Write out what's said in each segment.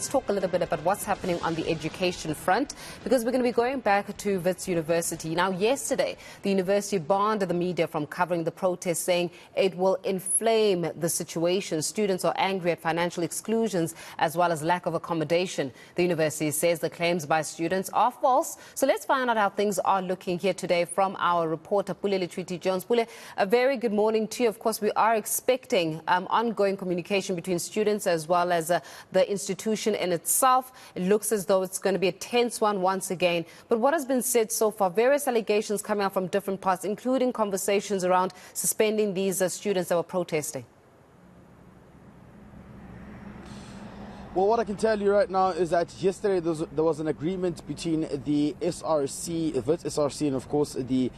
let's talk a little bit about what's happening on the education front, because we're going to be going back to Wits University. Now, yesterday, the university banned the media from covering the protest, saying it will inflame the situation. Students are angry at financial exclusions as well as lack of accommodation. The university says the claims by students are false. So let's find out how things are looking here today from our reporter, Pule Letshwiti-Jones. Pule, a very good morning to you. Of course, we are expecting ongoing communication between students as well as the institution in itself. It looks as though it's going to be a tense one once again. But what has been said so far, various allegations coming out from different parts, including conversations around suspending these students that were protesting. Well, what I can tell you right now is that yesterday there was an agreement between the SRC, Wits SRC, and of course the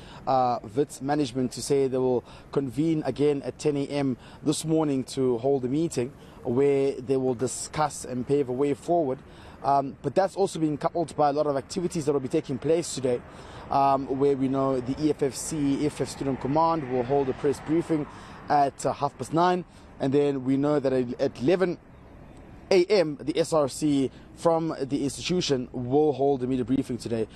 Wits management to say they will convene again at 10 a.m. this morning to hold a meeting where they will discuss and pave a way forward. But that's also been coupled by a lot of activities that will be taking place today, where we know the EFF Student Command will hold a press briefing at 9:30, and then we know that at 11 a.m. the SRC from the institution will hold a media briefing today,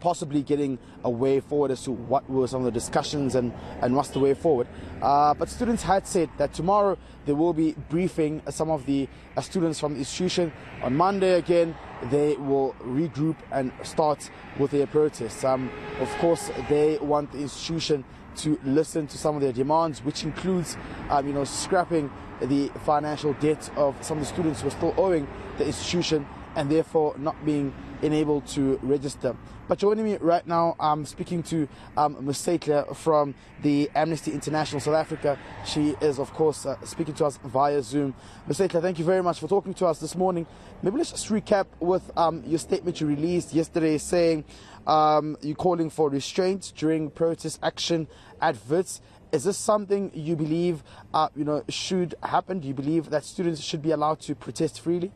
possibly getting a way forward as to what were some of the discussions and what's the way forward. But students had said that tomorrow they will be briefing some of the students from the institution. On Monday again, they will regroup and start with their protests. Of course, they want the institution to listen to some of their demands, which includes, scrapping the financial debt of some of the students who are still owing the institution and therefore not being enabled to register. But joining me right now, I'm speaking to Ms. Saitler from the Amnesty International South Africa. She is, of course, speaking to us via Zoom. Ms. Saitler, thank you very much for talking to us this morning. Maybe let's just recap with your statement you released yesterday, saying you're calling for restraint during protest action at Wits. Is this something you believe should happen? Do you believe that students should be allowed to protest freely?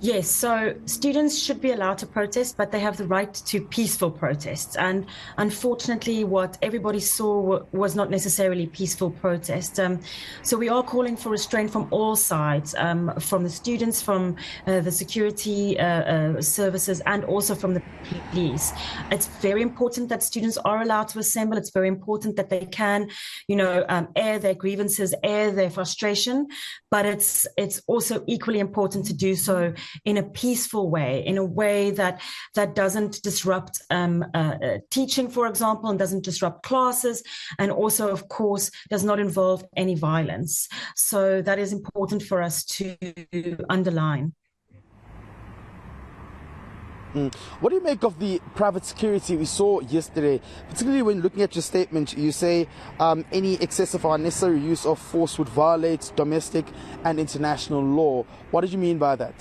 Yes, so students should be allowed to protest, but they have the right to peaceful protests. And unfortunately, what everybody saw was not necessarily peaceful protests. So we are calling for restraint from all sides, from the students, from the security services, and also from the police. It's very important that students are allowed to assemble. It's very important that they can, air their grievances, air their frustration. But it's also equally important to do so in a peaceful way, in a way that doesn't disrupt teaching, for example, and doesn't disrupt classes, and also, of course, does not involve any violence. So that is important for us to underline. What do you make of the private security we saw yesterday, particularly when looking at your statement? You say any excessive or unnecessary use of force would violate domestic and international law. What did you mean by that?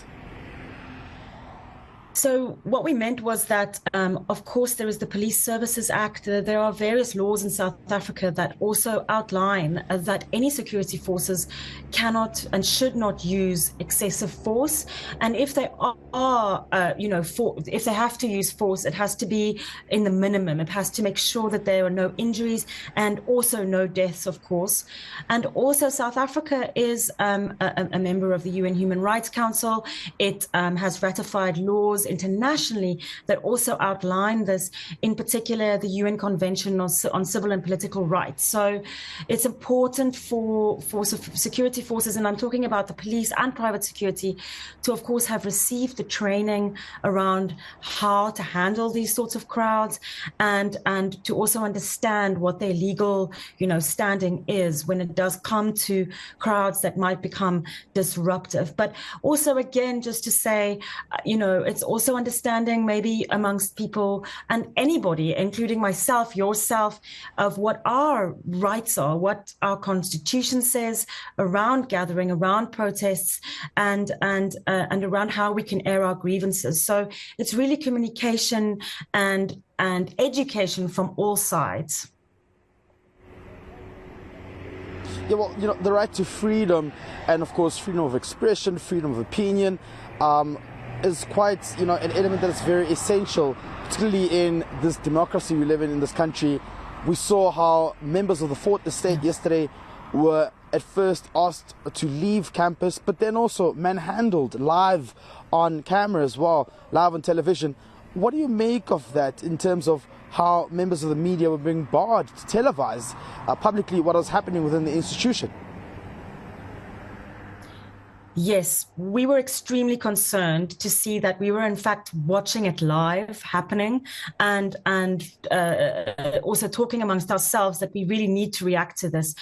So what we meant was that, of course, there is the Police Services Act. There are various laws in South Africa that also outline that any security forces cannot and should not use excessive force. And if they are, if they have to use force, it has to be in the minimum. It has to make sure that there are no injuries and also no deaths, of course. And also South Africa is a member of the UN Human Rights Council. It has ratified laws internationally that also outline this, in particular the UN Convention on Civil and Political Rights. So it's important for security forces, and I'm talking about the police and private security, to of course have received the training around how to handle these sorts of crowds, and to also understand what their legal standing is when it does come to crowds that might become disruptive. But also, again, just to say, it's also understanding maybe amongst people and anybody, including myself, yourself, of what our rights are, what our constitution says around gathering, around protests, and around how we can air our grievances. So it's really communication and education from all sides. Yeah, well, the right to freedom and, of course, freedom of expression, freedom of opinion, is quite, an element that is very essential, particularly in this democracy we live in this country. We saw how members of the Fourth Estate yesterday were at first asked to leave campus, but then also manhandled live on camera as well, live on television. What do you make of that in terms of how members of the media were being barred to televise publicly what was happening within the institution? Yes, we were extremely concerned to see that we were in fact watching it live happening, and also talking amongst ourselves that we really need to react to this.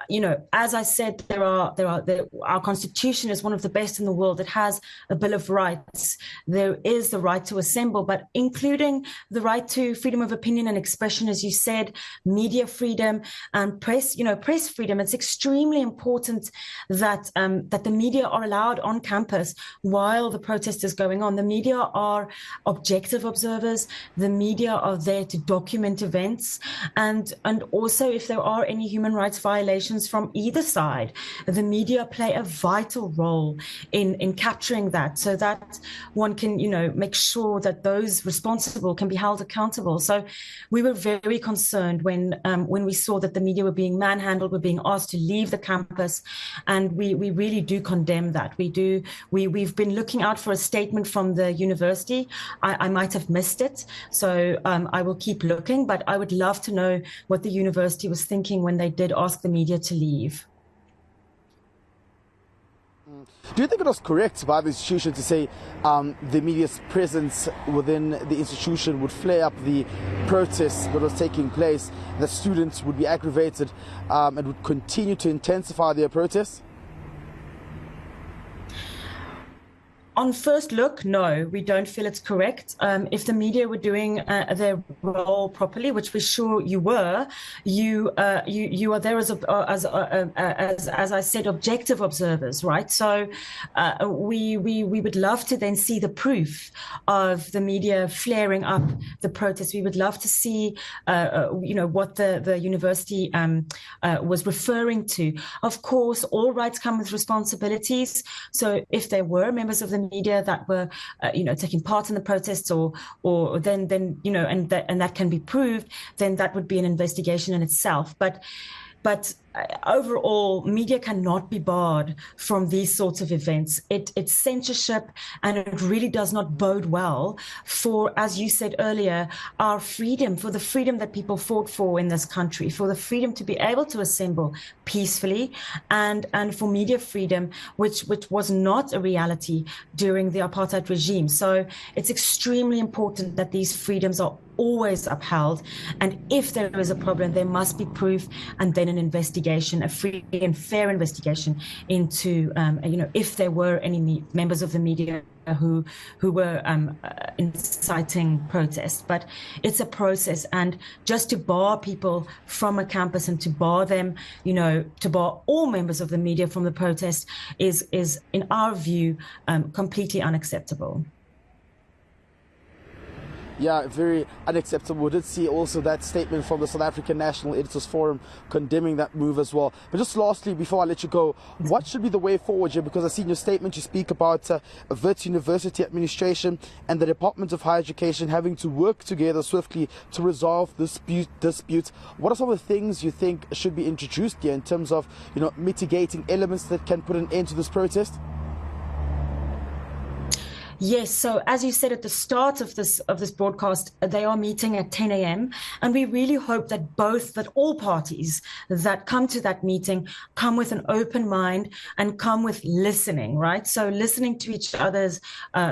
You know, as I said, our constitution is one of the best in the world. It has a Bill of Rights. There is the right to assemble, but including the right to freedom of opinion and expression, as you said, media freedom and press freedom. It's extremely important that that the media are allowed on campus while the protest is going on. The media are objective observers. The media are there to document events, and also if there are any human rights violations from either side, the media play a vital role in capturing that, so that one can, you know, make sure that those responsible can be held accountable. So we were very concerned when we saw that the media were being manhandled, were being asked to leave the campus, and we really do condemn that. We've been looking out for a statement from the university. I might have missed it, so I will keep looking, but I would love to know what the university was thinking when they did ask the media to leave. Do you think it was correct by the institution to say the media's presence within the institution would flare up the protests that was taking place, that students would be aggravated and would continue to intensify their protests? On first look, no, we don't feel it's correct. If the media were doing their role properly, which we're sure you were, you are there as I said, objective observers, right? So we would love to then see the proof of the media flaring up the protests. We would love to see, what the university was referring to. Of course, all rights come with responsibilities. So if there were members of the media that were, taking part in the protests, or then and that can be proved, then that would be an investigation in itself. But overall, media cannot be barred from these sorts of events. It's censorship, and it really does not bode well for, as you said earlier, our freedom, for the freedom that people fought for in this country, for the freedom to be able to assemble peacefully, and for media freedom, which was not a reality during the apartheid regime. So it's extremely important that these freedoms are always upheld, and if there is a problem, there must be proof and then an investigation, a free and fair investigation into, if there were any members of the media who were inciting protests. But it's a process, and just to bar people from a campus and to bar them, to bar all members of the media from the protest is in our view, completely unacceptable. Yeah, very unacceptable. We did see also that statement from the South African National Editors Forum condemning that move as well. But just lastly, before I let you go, what should be the way forward here? Because I see in your statement you speak about Wits University administration and the Department of Higher Education having to work together swiftly to resolve this dispute. What are some of the things you think should be introduced here in terms of, mitigating elements that can put an end to this protest? Yes, so as you said at the start of this broadcast, they are meeting at 10 a.m. and we really hope that all parties that come to that meeting come with an open mind and come with listening, right? So listening to each other's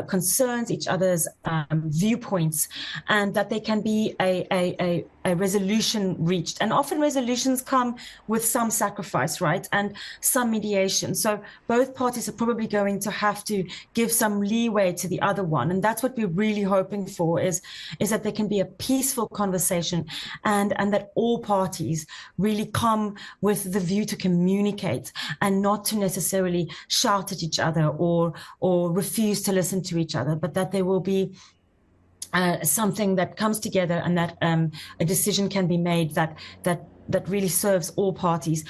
concerns, each other's viewpoints, and that there can be a resolution reached. And often resolutions come with some sacrifice, right? And some mediation. So both parties are probably going to have to give some leeway to the other one. And that's what we're really hoping for, is that there can be a peaceful conversation, and that all parties really come with the view to communicate and not to necessarily shout at each other or refuse to listen to each other, but that there will be something that comes together, and that a decision can be made that really serves all parties.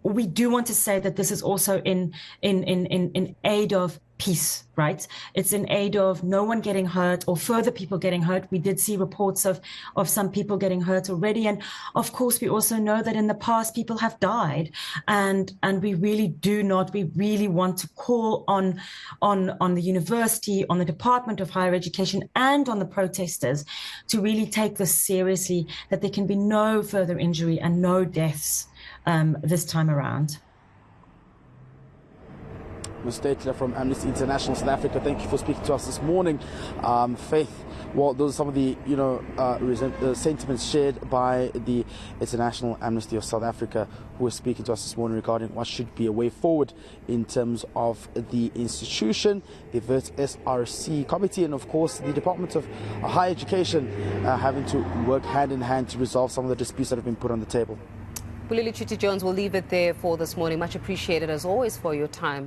We do want to say that this is also in aid of peace, right? It's in aid of no one getting hurt or further people getting hurt. We did see reports of some people getting hurt already. And of course, we also know that in the past, people have died. And we really want to call on the university, on the Department of Higher Education, and on the protesters to really take this seriously, that there can be no further injury and no deaths this time around. Ms. Statler from Amnesty International South Africa, thank you for speaking to us this morning. Faith, well, those are some of the sentiments shared by the International Amnesty of South Africa, who are speaking to us this morning regarding what should be a way forward in terms of the institution, the Wits SRC committee, and of course the Department of Higher Education having to work hand in hand to resolve some of the disputes that have been put on the table. Pule Letshwiti-Jones, will leave it there for this morning. Much appreciated as always for your time.